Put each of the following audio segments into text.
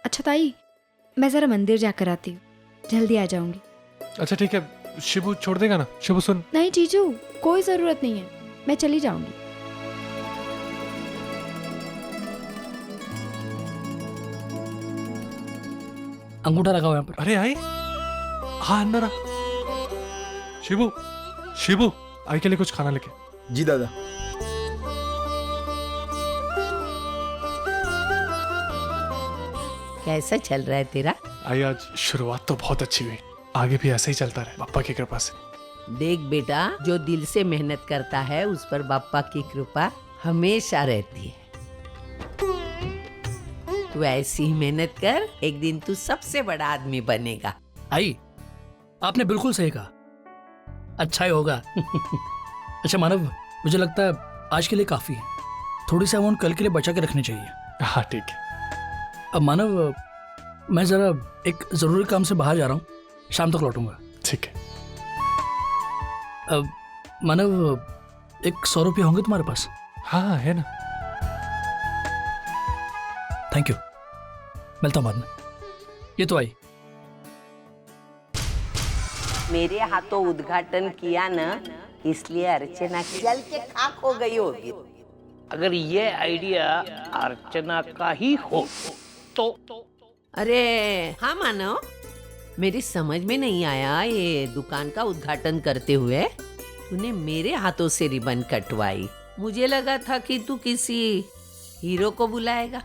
अच्छा ताई, मैं जरा मंदिर जाकर आती हूँ, जल्दी आ जाऊंगी। अच्छा ठीक है, शिबू छोड़ देगा ना? शिबू सुन। नहीं जीजू, कोई जरूरत नहीं है, मैं चली जाऊंगी। अंगूठा लगा हुआ यहाँ पर। अरे आई, हाँ अंदर आ। शिबू, शिबू आई के लिए कुछ खाना लेके। जी दादा। कैसा चल रहा है तेरा? आई आज शुरुआत तो बहुत अच्छी हुई, आगे भी ऐसा ही चलता रहे पापा की कृपा से। देख बेटा, जो दिल से मेहनत करता है उस पर बापा की कृपा हमेशा रहती है। तू ऐसी ही मेहनत कर, एक दिन तू सबसे बड़ा आदमी बनेगा। आई, आपने बिल्कुल सही कहा, अच्छा ही होगा। अच्छा मानव, मुझे लगता है आज के लिए काफी है, थोड़ी सी अमाउंट कल के लिए बचा के रखनी चाहिए। हाँ ठीक है। अब मानव, मैं जरा एक जरूरी काम से बाहर जा रहा हूँ, शाम तक लौटूंगा। ठीक है। अब मानव, एक 100 रुपये होंगे तुम्हारे पास? हाँ है ना। थैंक यू, मिलता हूँ बाद में। ये तो आई। मेरे हाथों उद्घाटन किया ना, इसलिए अर्चना जल के खाक हो गई होगी। अगर ये आइडिया अर्चना का ही हो तो। अरे हाँ मानो, मेरी समझ में नहीं आया, ये दुकान का उद्घाटन करते हुए तूने मेरे हाथों से रिबन कटवाई। मुझे लगा था कि तू किसी हीरो को बुलाएगा।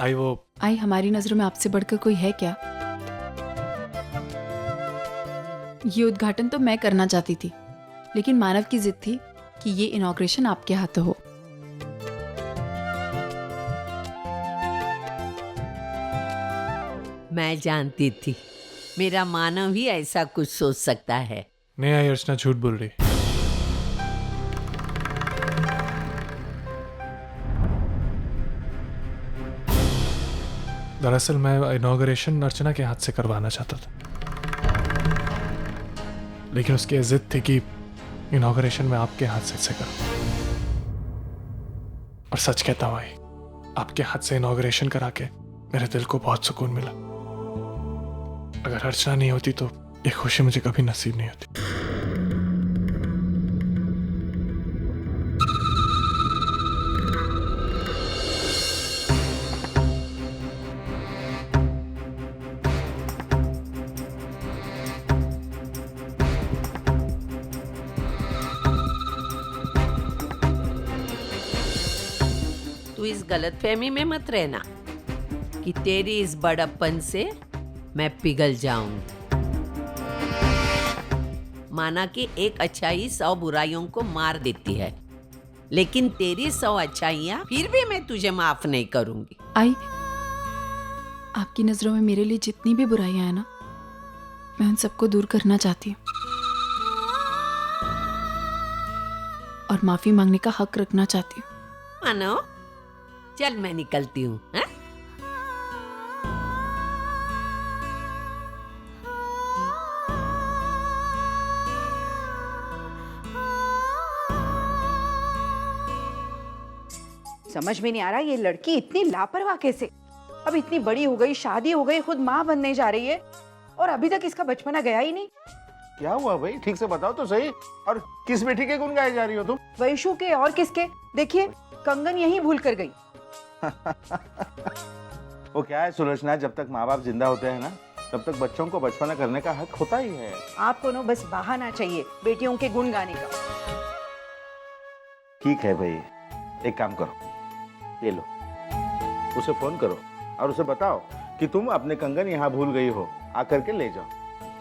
आई वो आई, हमारी नजरों में आपसे बढ़कर कोई है क्या? ये उद्घाटन तो मैं करना चाहती थी, लेकिन मानव की जिद थी कि ये इनॉग्रेशन आपके हाथों हो। मैं जानती थी मेरा मानव ही ऐसा कुछ सोच सकता है। नहीं आई, अर्चना झूठ बोल रही। दरअसल मैं इनॉग्रेशन अर्चना के हाथ से करवाना चाहता था, लेकिन उसकी जिद थी कि इनॉग्रेशन में आपके हाथ से करूं। और सच कहता हूं भाई, आपके हाथ से इनॉग्रेशन करा के मेरे दिल को बहुत सुकून मिला। अगर अर्चना नहीं होती तो ये खुशी मुझे कभी नसीब नहीं होती। तू इस गलतफहमी में मत रहना कि तेरी इस बड़प्पन से मैं पिघल जाऊंगी। माना कि एक अच्छाई 100 बुराइयों को मार देती है, लेकिन तेरी 100 अच्छाइयां फिर भी मैं तुझे माफ नहीं करूंगी। आई, आपकी नजरों में मेरे लिए जितनी भी बुराइयां हैं ना, मैं उन सबको दूर करना चाहती हूँ और माफी मांगने का हक रखना चाहती हूँ। मानो, चल मैं निकलती हूँ। समझ में नहीं आ रहा ये लड़की इतनी लापरवाह कैसे। अब इतनी बड़ी हो गई, शादी हो गई, खुद माँ बनने जा रही है और अभी तक इसका बचपना गया ही नहीं। क्या हुआ भाई, ठीक से बताओ तो सही। और किस बेटी के गुण गाए जा रही हो तुम? वैशु के और किसके? देखिए कंगन यहीं भूल कर गई। वो क्या है सुलोचना, जब तक माँ बाप जिंदा होते हैं ना, तब तक बच्चों को बचपना करने का हक होता ही है। आपको ना बस बहाना चाहिए बेटियों के गुण गाने का। ठीक है भाई, एक काम करो, ये लो, उसे फोन करो और उसे बताओ कि तुम अपने कंगन यहाँ भूल गई हो, आकर के ले जाओ।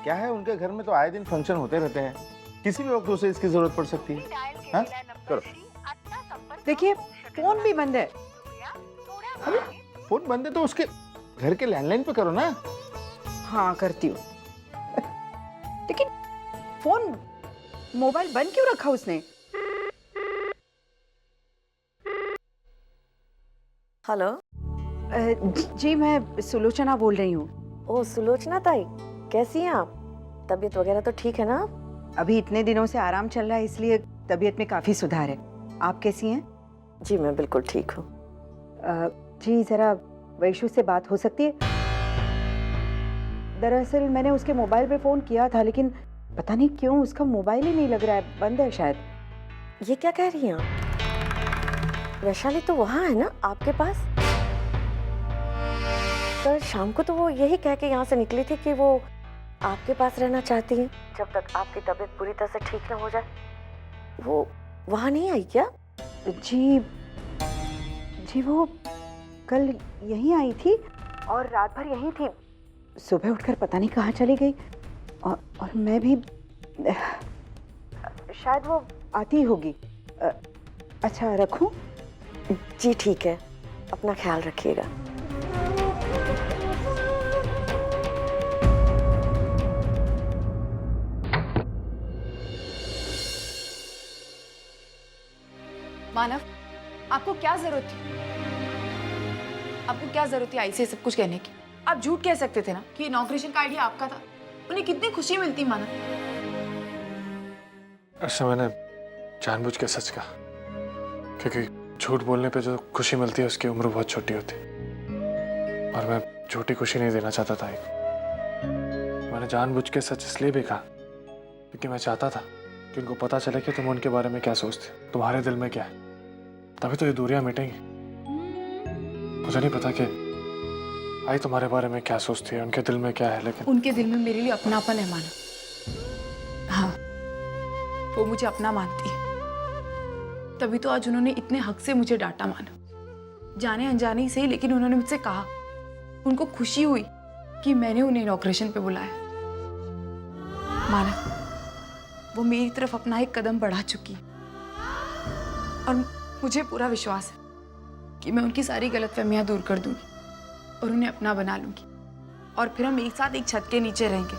क्या है, उनके घर में तो आए दिन फंक्शन होते रहते हैं, किसी भी वक्त उसे इसकी जरूरत पड़ सकती है। हाँ? करो। देखिए फोन भी बंद है। अरे फोन बंद है तो उसके घर के लैंडलाइन पे करो ना। हाँ करती हूँ। लेकिन फोन, मोबाइल बंद क्यों रखा उसने? हेलो। जी मैं सुलोचना बोल रही हूँ। ओह सुलोचना ताई, कैसी हैं आप? तबीयत वगैरह तो ठीक है ना? अभी इतने दिनों से आराम चल रहा है, इसलिए तबीयत में काफी सुधार है। आप कैसी हैं? जी मैं बिल्कुल ठीक हूँ। जी जरा वैशु से बात हो सकती है? दरअसल मैंने उसके मोबाइल पे फ़ोन किया था, लेकिन पता नहीं क्यों उसका मोबाइल ही नहीं लग रहा है, बंद है शायद। ये क्या कह रही हैं आप? वैशाली तो वहाँ है ना आपके पास? कल शाम को तो वो यही कह के यहाँ से निकली थी कि वो आपके पास रहना चाहती है जब तक आपकी तबीयत पूरी तरह से ठीक ना हो जाए। वो वहाँ नहीं आई क्या? जी जी, वो कल यहीं आई थी और रात भर यहीं थी। सुबह उठकर पता नहीं कहाँ चली गई, और मैं भी शायद वो आती होगी। अच्छा, रखूं? जी ठीक है, अपना ख्याल रखिएगा। मानव, आपको क्या जरूरत थी? आपको क्या जरूरत थी आई से सब कुछ कहने की? आप झूठ कह सकते थे ना कि इनॉग्रेशन का आइडिया आपका था। उन्हें कितनी खुशी मिलती मानव। अच्छा, मैंने जानबूझ के सच कहा, क्योंकि झूठ बोलने पे जो खुशी मिलती है उसकी उम्र बहुत छोटी होती है, और मैं झूठी खुशी नहीं देना चाहता था। मैंने जानबूझ के सच इसलिए भी कहा क्योंकि मैं चाहता था कि उनको पता चले कि तुम उनके बारे में क्या सोचते हो, तुम्हारे दिल में क्या है, तभी तो ये दूरियां मिटेंगी। मुझे नहीं पता कि आई तुम्हारे बारे में क्या सोचती है, उनके दिल में क्या है, लेकिन उनके दिल में मेरे लिए अपनापन है मानव। हाँ, वो मुझे अपना मानती है, तभी तो आज उन्होंने इतने हक से मुझे डांटा मानव। जाने अनजाने ही सही, लेकिन उन्होंने मुझसे कहा, उनको खुशी हुई कि मैंने उन्हें इनॉग्रेशन पे बुलाया। मानव, वो मेरी तरफ अपना एक कदम बढ़ा चुकी है, और मुझे पूरा विश्वास है कि मैं उनकी सारी गलतफहमियां दूर कर दूंगी और उन्हें अपना बना लूंगी, और फिर हम एक साथ एक छत के नीचे रहेंगे।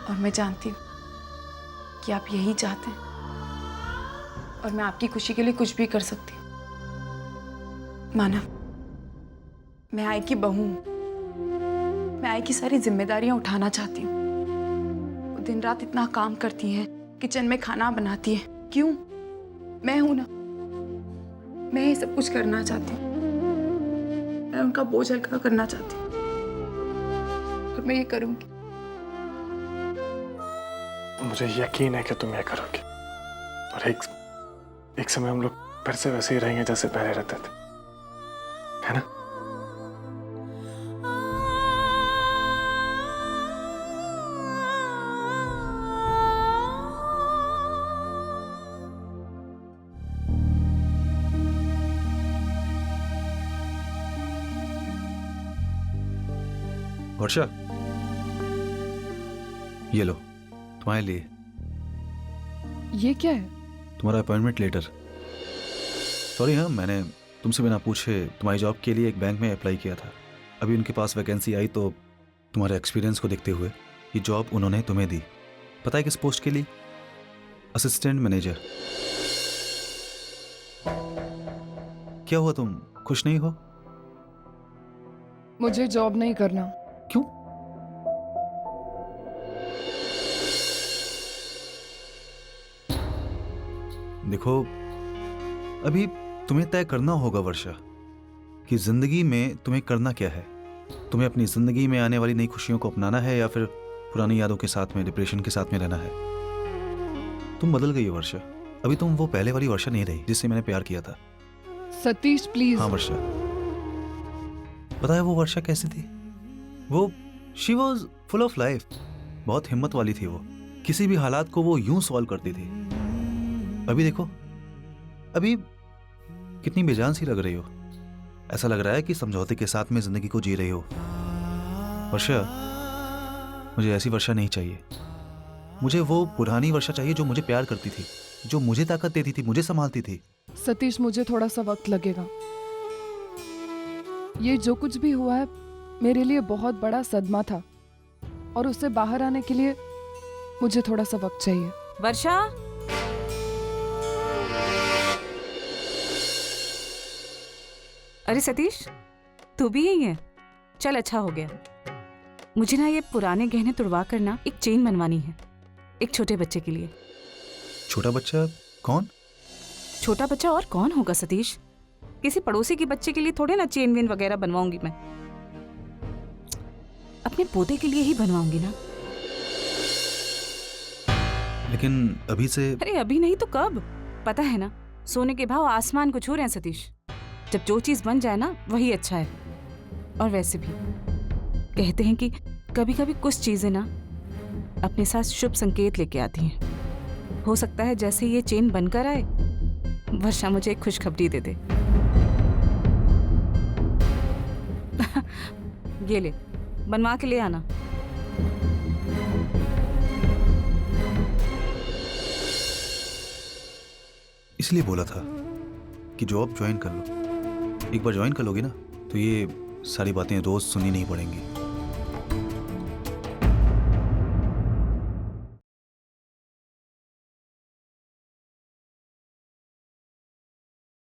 और मैं जानती हूँ कि आप यही चाहते हैं, और मैं आपकी खुशी के लिए कुछ भी कर सकती हूँ। मानव, मैं आई की बहू हूँ, मैं आई की सारी जिम्मेदारियां उठाना चाहती हूँ। वो दिन रात इतना काम करती हैं, किचन में खाना बनाती है, क्यों? मैं हूं ना, मैं ये सब कुछ करना चाहती हूँ। मैं उनका बोझ हल्का करना चाहती हूँ, और मैं ये करूंगी। मुझे यकीन है कि तुम ये करोगे, और एक समय हम लोग फिर से वैसे ही रहेंगे जैसे पहले रहते थे, है ना? वर्षा, ये लो तुम्हारे लिए। ये क्या है? तुम्हारा अपॉइंटमेंट लेटर। सॉरी, हाँ मैंने तुमसे बिना पूछे तुम्हारी जॉब के लिए एक बैंक में अप्लाई किया था। अभी उनके पास वैकेंसी आई तो तुम्हारे एक्सपीरियंस को देखते हुए ये जॉब उन्होंने तुम्हें दी। पता है किस पोस्ट के लिए? Assistant manager. क्या हुआ, तुम खुश नहीं हो? मुझे जॉब नहीं करना। क्यों? देखो, अभी तुम्हें तय करना होगा वर्षा कि जिंदगी में तुम्हें करना क्या है। तुम्हें अपनी जिंदगी में आने वाली नई खुशियों को अपनाना है या फिर पुरानी यादों के साथ में, डिप्रेशन के साथ में रहना है। तुम बदल गई हो वर्षा। अभी तुम वो पहले वाली वर्षा नहीं रही जिससे मैंने प्यार किया था। सतीश प्लीज। हाँ वर्षा, पता है वो वर्षा कैसी थी? वो she was full of life. बहुत हिम्मत वाली थी वो। किसी भी हालात को वो यूं सॉल्व करती थी। अभी देखो, अभी कितनी बेजान सी लग रही हो। ऐसा लग रहा है कि समझौते के साथ में जिंदगी को जी रही हो। वर्षा, मुझे ऐसी वर्षा नहीं चाहिए। मुझे वो पुरानी वर्षा चाहिए जो मुझे प्यार करती थी, जो मुझे ताकत देती थी, मुझे संभालती थी। सतीश, मुझे थोड़ा सा वक्त लगेगा। ये जो कुछ भी हुआ है मेरे लिए बहुत बड़ा सदमा था, और उससे बाहर आने के लिए मुझे थोड़ा सा वक्त चाहिए। वर्षा, अरे सतीश, तू भी यही है? चल अच्छा हो गया। मुझे ना ये पुराने गहने तुड़वा कर ना एक चेन बनवानी है, एक छोटे बच्चे के लिए। छोटा बच्चा? कौन? छोटा बच्चा और कौन होगा सतीश? किसी पड़ोसी के बच्चे के लिए थोड़े ना चेन वेन वगैरह बनवाऊंगी मैं। अपने पोते के लिए ही बनवाऊंगी ना। लेकिन अभी से अरे अभी नहीं तो कब? पता है ना, सोने के भाव आसमान को छू रहे हैं सतीश। जब जो चीज बन जाए ना वही अच्छा है। और वैसे भी कहते हैं कि कभी कभी कुछ चीजें ना अपने साथ शुभ संकेत लेके आती हैं। हो सकता है जैसे ये चेन बनकर आए, वर्षा मुझे एक खुशखबरी दे दे। ये ले, बनवा के ले आना। इसलिए बोला था कि जॉब ज्वाइन कर लो। एक बार ज्वाइन कर लोगे ना तो ये सारी बातें रोज सुननी नहीं पड़ेंगी।